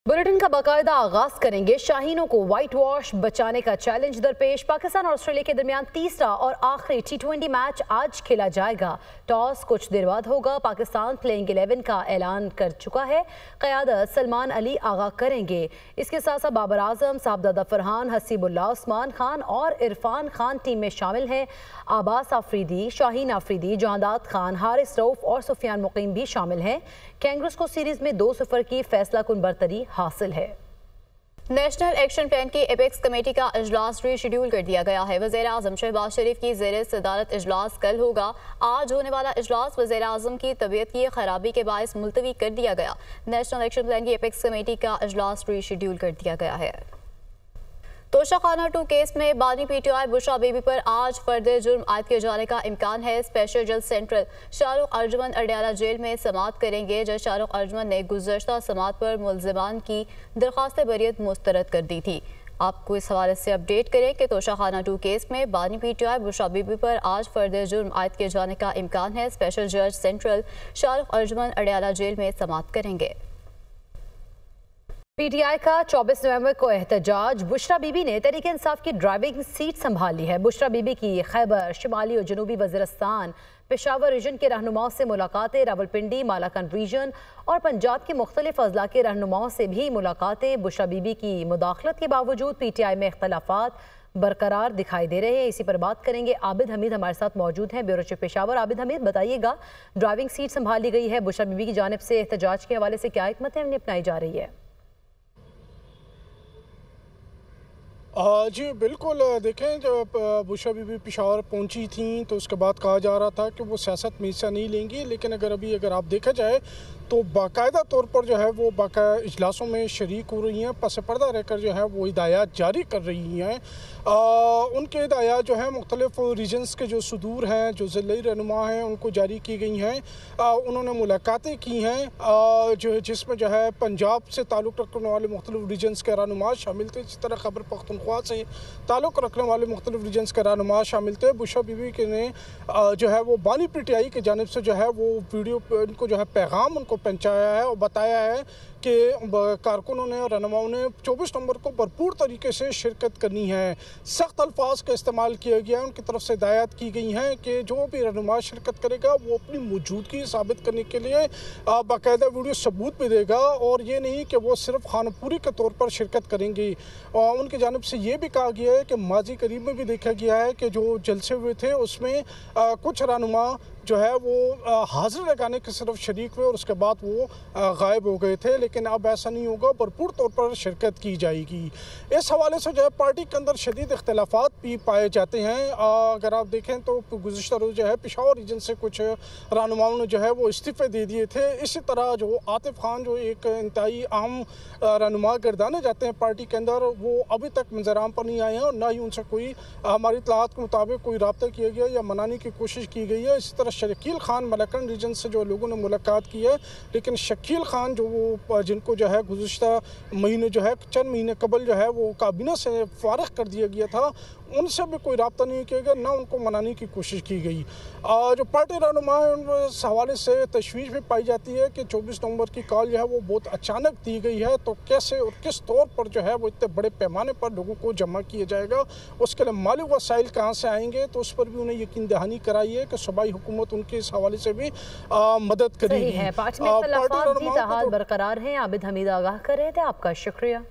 Bulletin का बाकायदा आगाज करेंगे। शाहीनों को व्हाइट वॉश बचाने का चैलेंज दरपेश। पाकिस्तान और ऑस्ट्रेलिया के दरमियान तीसरा और आखिरी T20 मैच आज खेला जाएगा। टॉस कुछ देर बाद होगा। पाकिस्तान प्लेइंग 11 का ऐलान कर चुका है। क़यादत सलमान अली आगा करेंगे। इसके साथ साथ बाबर आजम, साहबजादा फरहान, हसीबुल्लाह, उस्मान खान और इरफान खान टीम में शामिल हैं। आबास आफरीदी, शाहीन आफरीदी, जहादात खान, हारिस रऊफ और सुफियान मुकीम भी शामिल हैं। कैंगरूज को सीरीज में 2-0 की फैसला कुन बरतरी हासिल है। नेशनल एक्शन प्लान की एपेक्स कमेटी का इजलास रीशेड्यूल कर दिया गया है। वज़ीर आज़म शहबाज शरीफ की ज़ेर सदारत इजलास कल होगा। आज होने वाला इजलास वज़ीर आज़म की तबीयत की खराबी के बायस मुलतवी कर दिया गया। नेशनल एक्शन प्लान की एपेक्स कमेटी का इजलास रीशेड्यूल कर दिया गया है। तोशाखाना 2 केस में बानी PTI बुशरा बीबी पर आज फर्द जुर्म आयद किए जाने का इम्कान है। स्पेशल जज सेंट्रल शाहरुख अर्जुमन अडयाला जेल में समाअत करेंगे। जज शाहरुख अर्जुमन ने गुज़श्ता समाअत पर मुलज़िमान की दरख्वास्त बरियत मुस्तरद कर दी थी। आपको इस हवाले से अपडेट करें कि तोशाखाना 2 केस में बानी PTI बुशरा बीबी पर आज फर्द जुर्म आयद किए जाने का इम्कान है। स्पेशल जज सेंट्रल शाहरुख अर्जुमन अडयाला जेल में समाअत करेंगे। PTI का 24 नवंबर को एहतजाज। बुशरा बीबी ने तहरीक इंसाफ की ड्राइविंग सीट संभाल ली है। बुशरा बीबी की खैबर, शिमाली और जनूबी वज़ीरिस्तान, पेशावर रीजन के रहनुमाओं से मुलाकातें, रावलपिंडी, मालाकंड रीजन और पंजाब के मुख्तलिफ अजला के रहनुमाओं से भी मुलाकातें। बुशरा बीबी की मुदाखलत के बावजूद PTI में इख्तलाफात बरकरार दिखाई दे रहे हैं। इसी पर बात करेंगे। आबिद हमीद हमारे साथ मौजूद हैं, ब्यूरो चीफ पेशावर। आबिद हमीद, बताइएगा, ड्राइविंग सीट संभाल ली गई है, बुशरा बीबी की जानिब से एहतजाज के हवाले से क्या हिकमत अमली अपनाई जा रही है? जी बिल्कुल, देखें जब बुशरा बीबी पेशावर पहुंची थी तो उसके बाद कहा जा रहा था कि वो सियासत में हिस्सा नहीं लेंगी, लेकिन अगर आप देखा जाए तो बाकायदा तौर पर जो है वो बाकायदा इजलासों में शरीक हो रही हैं। पस पर्दा रहकर जो है वो हिदायत जारी कर रही हैं। उनके हिदायत जो है मुख्तलिफ रीजन्स के जो सदूर हैं, जो ज़िले रहनुमा हैं, उनको जारी की गई हैं। उन्होंने मुलाकातें की हैं जो जिसमें जो है पंजाब से ताल्लुक़ रखने वाले मुख्तलिफ रीजन्स के रहनुमा शामिल थे। इसी तरह खैबर पख्तूनख्वा से ताल्लुक़ रखने वाले मुख्तलिफ रीजन्स के रहनुमा शामिल थे। बुशरा बीबी के ने जो है वो बानी PTI की जानिब से जो है वो वीडियो इनको जो है पैगाम उनको पहुँचाया है और बताया है कि कारकुनों ने और रहनुमाओं ने 24 नवंबर को भरपूर तरीके से शिरकत करनी है। सख्त अल्फाज का इस्तेमाल किया गया है। उनकी तरफ से हिदायत की गई हैं कि जो भी रहनुमा शिरकत करेगा वो अपनी मौजूदगी साबित करने के लिए बाकायदा वीडियो सबूत भी देगा और ये नहीं कि वो सिर्फ खानपुरी के तौर पर शिरकत करेंगी। और उनकी जानिब से ये भी कहा गया है कि माजी करीब में भी देखा गया है कि जो जलसे हुए थे उसमें कुछ रहनुमा जो है वो हाजिर लगाने के सिर्फ शरीक हुए और उसके बाद वो गायब हो गए थे। लेकिन अब ऐसा नहीं होगा, भरपूर तौर पर शिरकत की जाएगी। इस हवाले से जो है पार्टी के अंदर शदीद इख्तलाफात भी पाए जाते हैं। अगर आप देखें तो गुज़श्ता रोज़ जो है पेशावर रीजन से कुछ रहनुमाओं ने जो है वो इस्तीफ़े दे दिए थे। इसी तरह जो आतिफ खान जो एक इंतहाई अहम रहनुमा गर्दाने जाते हैं पार्टी के अंदर, वो अभी तक मंजराम पर नहीं आए हैं और ना ही उनसे कोई हमारी इत्तलात के मुताबिक कोई रब्ता किया गया या मनाने की कोशिश की गई है। इसी तरह शकील खान मालाकंड रीजन से जो लोगों ने मुलाकात की है, लेकिन शकील खान जो वो जिनको जो है गुज़श्ता महीने जो है चंद महीने कबल जो है वो काबीना से फारिग कर दिया गया था, उनसे भी कोई रब्ता नहीं किया गया, ना उनको मनाने की कोशिश की गई। जो पार्टी रहनुमा है उस हवाले से तशवीश भी पाई जाती है कि 24 नवंबर की कॉल जो है वो बहुत अचानक दी गई है, तो कैसे और किस तौर पर जो है वो इतने बड़े पैमाने पर लोगों को जमा किया जाएगा, उसके लिए माली वसाइल कहाँ से आएंगे, तो उस पर भी उन्हें यकीन दहानी कराई है कि सूबाई हुकूमत उनके इस हवाले से भी मदद करेगी। बरकरार है। आबिद हमीद आगाह कर रहे थे, आपका शुक्रिया।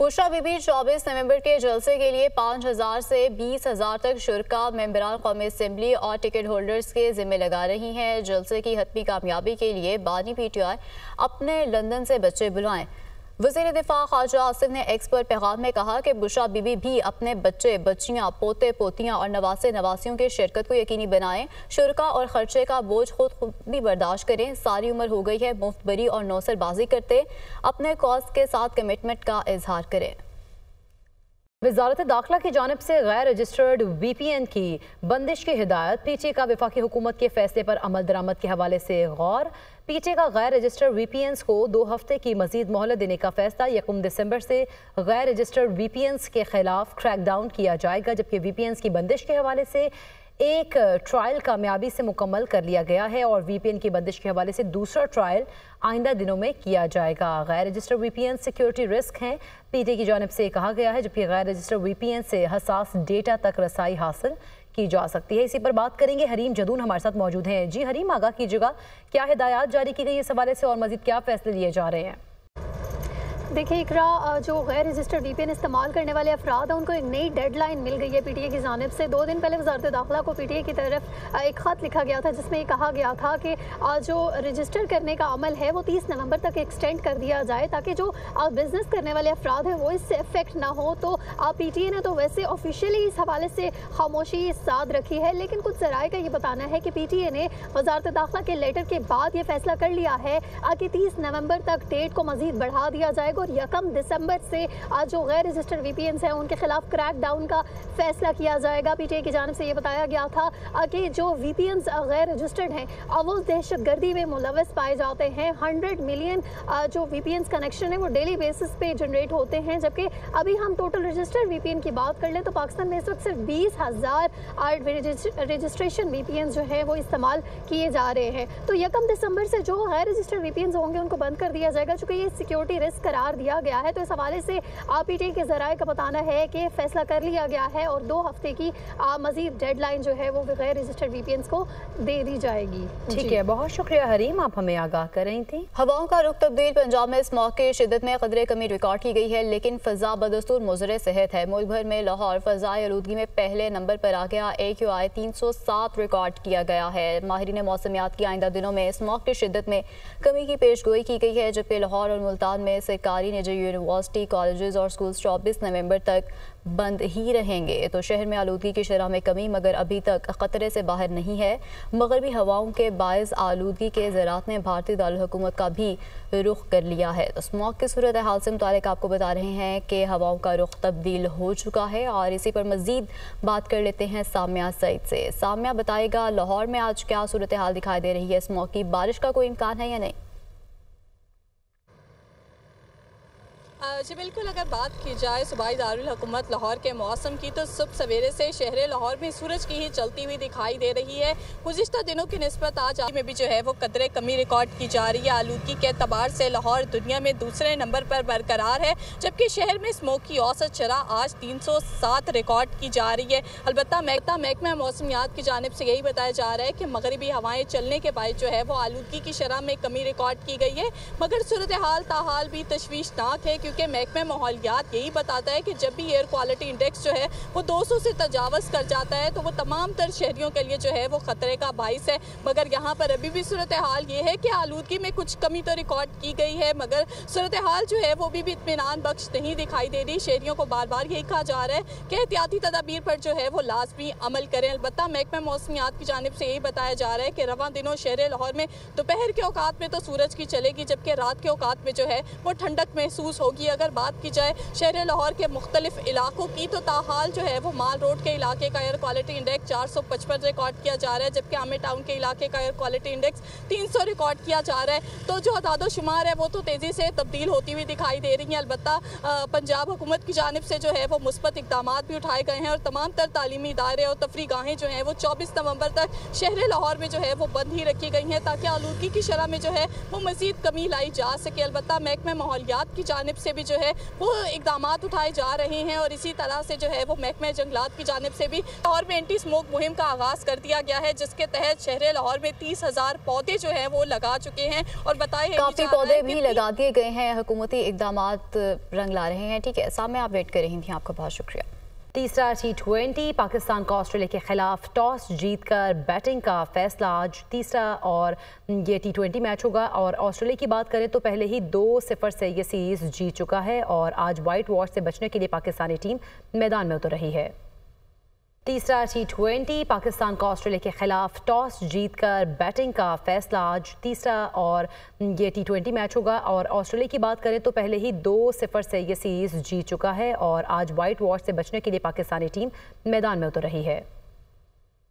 बुशरा बीबी 24 नवंबर के जलसे के लिए 5000 से 20,000 तक शुरका मेंबरान कौमी असम्बली और टिकट होल्डर्स के जिम्मे लगा रही हैं। जलसे की हतमी कामयाबी के लिए बानी PTI अपने लंदन से बच्चे बुलाएं। वज़ीर दिफा ख्वाजा आसिफ ने एक्स पर पैगाम में कहा कि बुशरा बीबी भी अपने बच्चे, बच्चियां, पोते पोतियां और नवासे नवासियों की शिरकत को यकीनी बनाएं। शुरका और खर्चे का बोझ खुद भी बर्दाश्त करें। सारी उम्र हो गई है मुफ्त बरी और नौसरबाजी करते, अपने कॉज के साथ कमिटमेंट का इजहार करें। वज़ारत दाखिला की जानिब से गैर रजिस्टर्ड VPN की बंदिश की हिदायत। PTI का वफाकी हुकूमत के फैसले पर अमल दरामद के हवाले से गौर। PTI का गैर रजिस्टर्ड VPNs को 2 हफ्ते की मजीद मोहलत देने का फैसला। 1 दिसंबर से गैर रजिस्टर्ड VPNs के खिलाफ क्रैकडाउन किया जाएगा, जबकि VPNs की बंदिश के हवाले से एक ट्रायल कामयाबी से मुकम्मल कर लिया गया है और वीपीएन की बंदिश के हवाले से दूसरा ट्रायल आइंदा दिनों में किया जाएगा। गैर रजिस्टर्ड वीपीएन सिक्योरिटी रिस्क हैं, पीटीए की जानिब से कहा गया है, जबकि गैर रजिस्टर्ड वीपीएन से हसास डेटा तक रसाई हासिल की जा सकती है। इसी पर बात करेंगे, हरीम जदून हमारे साथ मौजूद हैं। जी हरीम, आगाह कीजिएगा, क्या हिदायत जारी की गई इस हवाले से और मजीद क्या फैसले लिए जा रहे हैं? देखिए इकरा, जो गैर रजिस्टर्ड वीपीएन इस्तेमाल करने वाले अफराद हैं उनको एक नई डेडलाइन मिल गई है पीटीए की जानिब से। 2 दिन पहले वजारत दाखिला को पीटीए की तरफ एक ख़त लिखा गया था जिसमें कहा गया था कि जो रजिस्टर करने का अमल है वो 30 नवंबर तक एक्सटेंड कर दिया जाए ताकि जो बिज़नेस करने वाले अफराद हैं वो इससे इफेक्ट ना हो। तो पीटीए ने तो वैसे ऑफिशियली इस हवाले से खामोशी साध रखी है, लेकिन कुछ ज़राए का ये बताना है कि पीटीए ने वजारत दाखिला के लेटर के बाद ये फैसला कर लिया है कि 30 नवंबर तक डेट को मज़ीद बढ़ा दिया जाएगा और 1 दिसंबर से जो गैर रजिस्टर्ड वीपीएन्स हैं उनके खिलाफ क्रैक डाउन का फैसला किया जाएगा। पीटीए की जानिब से ये बताया गया था कि जो वीपीएन्स गैर रजिस्टर्ड हैं वो दहशतगर्दी में मुलव्वस पाए जाते हैं। 100 मिलियन जो वीपीएन्स कनेक्शन है वो डेली बेसिस पे जनरेट होते हैं, जबकि अभी हम टोटल रजिस्टर्ड वीपीएन की बात कर लें तो पाकिस्तान में इस वक्त सिर्फ 20,000 रजिस्ट्रेशन वीपीएन्स जो है वो इस्तेमाल किए जा रहे हैं। तो 1 दिसंबर से जो गैर रजिस्टर्ड वीपीएन्स होंगे उनको बंद कर दिया जाएगा, चूँकि ये सिक्योरिटी रिस्क करार दिया गया है। तो इस हवाले से पीटीए के ज़राए का बताना है कि फैसला कर लिया गया है और 2 हफ्ते की मजीद डेडलाइन जो है वो गैर रजिस्टर्ड वीपीएन्स को दे दी जाएगी। ठीक है, बहुत शुक्रिया हरीम, आप हमें आगाह कर रही थी। हवाओं का रुख तब्दील, पंजाब में इस मौके की शिद्दत में कदरे कमी रिकॉर्ड की गई है, लेकिन फ़ज़ा बदस्तूर मुज़र सेहत है। मुल्क भर में लाहौर फ़ज़ाई आलूदगी में पहले नंबर पर आ गया। AQI 307 रिकॉर्ड किया गया है। माहिरीन मौसमियात की आइंदा दिनों में इस मौके की शिद्दत में कमी की पेश गोई की गई है, जबकि लाहौर और मुल्तान में सरकारी निजी यूनिवर्सिटी, कॉलेजेस और स्कूल 24 नवंबर तक बंद ही रहेंगे। तो शहर में आलूदगी की शरह में कमी मगर अभी तक खतरे से बाहर नहीं है। मगरबी हवाओं के बायस आलूदगी के ज़राअत ने भारतीय दारुल हुकूमत का भी रुख कर लिया है। तो स्मॉग की सूरत हाल से मुतालिक आपको बता रहे हैं कि हवाओं का रुख तब्दील हो चुका है और इसी पर मज़ीद बात कर लेते हैं साम्या सईद से। साम्या, बताएगा लाहौर में आज क्या सूरत हाल दिखाई दे रही है? स्मॉग की बारिश का कोई इम्कान है या नहीं? जी बिल्कुल, अगर बात की जाए सूबाई दारुल हुकूमत लाहौर के मौसम की तो सुबह सवेरे से शहर लाहौर में सूरज की ही चलती हुई दिखाई दे रही है। गुज़िश्ता दिनों की निस्बत आज में भी जो है वो कदरे कमी रिकॉर्ड की जा रही है। आलूदगी के एतबार से लाहौर दुनिया में दूसरे नंबर पर बरकरार है, जबकि शहर में स्मोक की औसत शरह आज 307 रिकॉर्ड की जा रही है। अलबत्ता महकमा मौसमियात की जानिब से यही बताया जा रहा है कि मगरबी हवाएं चलने के बाद जो है वो आलूदगी की शरह में कमी रिकॉर्ड की गई है, मगर सूरत हाल ताहाल भी तशवीशनाक है, क्योंकि महकमा माहौलियात यही बताता है कि जब भी एयर क्वालिटी इंडेक्स जो है वो 200 से तजावज़ कर जाता है तो वो तमाम तर शहरियों के लिए जो है वो ख़तरे का बाइस है। मगर यहाँ पर अभी भी सूरत हाल ये है कि आलूदगी में कुछ कमी तो रिकॉर्ड की गई है, मगर सूरत हाल जो है वो भी इत्मीनान बख्श नहीं दिखाई दे रही। शहरियों को बार बार यही कहा जा रहा है कि एहतियाती तदाबीर पर जो है वो लाजमी अमल करें। अलबत्ता महकमा मौसमियात की जानिब से यही बताया जा रहा है कि रवां दिनों शहर लाहौर में दोपहर के औकात में तो सूरज की चलेगी, जबकि रात के औकात में जो है वो ठंडक महसूस होगी। अगर बात की जाए शहर लाहौर के मुख्तलिफ इलाकों की तो ताहाल जो है वो माल रोड के इलाके का एयर क्वालिटी इंडेक्स 455 रिकॉर्ड किया जा रहा है, जबकि आमिर टाउन के इलाके का एयर क्वालिटी इंडेक्स 300 रिकॉर्ड किया जा रहा है। तो जो अदादो शुमार है वो तो तेज़ी से तब्दील होती हुई दिखाई दे रही हैं। अलबत्ता पंजाब हुकूमत की जानिब से जो है वो मुस्बत इक़दाम भी उठाए गए हैं और तमाम तर तालीमी इदारे और तफरी गाहें जो हैं वो 24 नवंबर तक शहर लाहौर में जो है वो बंद ही रखी गई हैं ताकि आलूदगी की शरह में जो है वो मज़ीद कमी लाई जा सके। अलबत्ता महकमा माहौलियात की जानिब से भी जो है वो इक़दाम उठाए जा रहे हैं और इसी तरह से जो है वो महकमा जंगलात की जानिब से भी लाहौर में एंटी स्मोक मुहिम का आगाज़ कर दिया गया है, जिसके तहत शहर लाहौर में 30,000 पौधे जो हैं वो लगा चुके हैं और बताए काफ़ी पौधे भी लगा दिए गए हैं। हुकूमती इक़दामात रंग ला रहे हैं। ठीक है, सामने आप वेट कर रही थी, आपका बहुत शुक्रिया। तीसरा T20 पाकिस्तान का ऑस्ट्रेलिया के खिलाफ टॉस जीतकर बैटिंग का फैसला आज तीसरा और ये T20 मैच होगा। और ऑस्ट्रेलिया की बात करें तो पहले ही 2-0 से ये सीरीज जीत चुका है और आज वाइट वॉश से बचने के लिए पाकिस्तानी टीम मैदान में उतर रही है। तीसरा T20 पाकिस्तान का ऑस्ट्रेलिया के खिलाफ टॉस जीतकर बैटिंग का फैसला आज तीसरा और ये T20 मैच होगा। और ऑस्ट्रेलिया की बात करें तो पहले ही 2-0 से ये सीरीज जीत चुका है और आज वाइट वॉश से बचने के लिए पाकिस्तानी टीम मैदान में उतर रही है।